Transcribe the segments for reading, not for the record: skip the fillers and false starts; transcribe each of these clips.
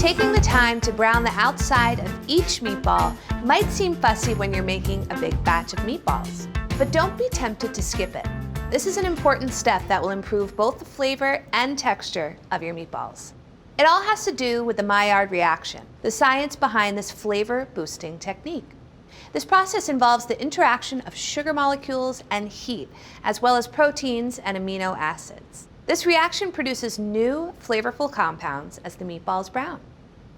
Taking the time to brown the outside of each meatball might seem fussy when you're making a big batch of meatballs, but don't be tempted to skip it. This is an important step that will improve both the flavor and texture of your meatballs. It all has to do with the Maillard reaction, the science behind this flavor-boosting technique. This process involves the interaction of sugar molecules and heat, as well as proteins and amino acids. This reaction produces new, flavorful compounds as the meatballs brown.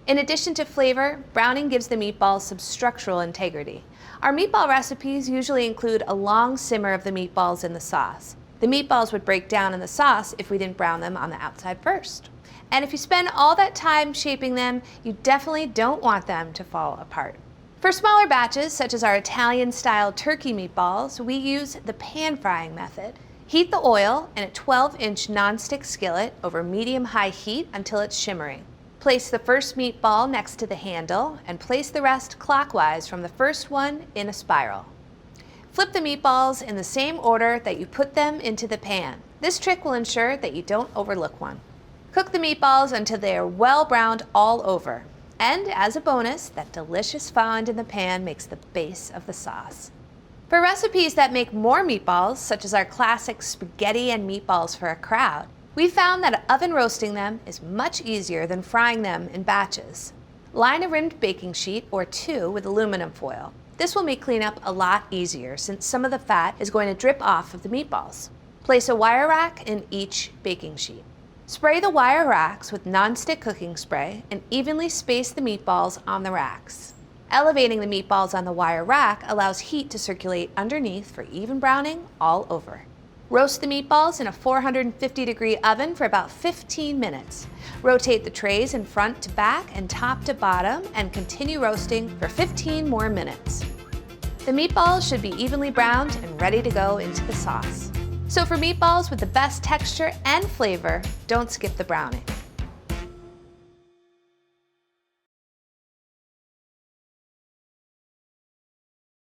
In addition to flavor, browning gives the meatballs some structural integrity. Our meatball recipes usually include a long simmer of the meatballs in the sauce. The meatballs would break down in the sauce if we didn't brown them on the outside first. And if you spend all that time shaping them, you definitely don't want them to fall apart. For smaller batches, such as our Italian-style turkey meatballs, we use the pan frying method. Heat the oil in a 12-inch nonstick skillet over medium-high heat until it's shimmering. Place the first meatball next to the handle and place the rest clockwise from the first one in a spiral. Flip the meatballs in the same order that you put them into the pan. This trick will ensure that you don't overlook one. Cook the meatballs until they are well browned all over. And as a bonus, that delicious fond in the pan makes the base of the sauce. For recipes that make more meatballs, such as our classic spaghetti and meatballs for a crowd, we found that oven roasting them is much easier than frying them in batches. Line a rimmed baking sheet or two with aluminum foil. This will make cleanup a lot easier since some of the fat is going to drip off of the meatballs. Place a wire rack in each baking sheet. Spray the wire racks with nonstick cooking spray and evenly space the meatballs on the racks. Elevating the meatballs on the wire rack allows heat to circulate underneath for even browning all over. Roast the meatballs in a 450-degree oven for about 15 minutes. Rotate the trays in front to back and top to bottom and continue roasting for 15 more minutes. The meatballs should be evenly browned and ready to go into the sauce. So for meatballs with the best texture and flavor, don't skip the browning.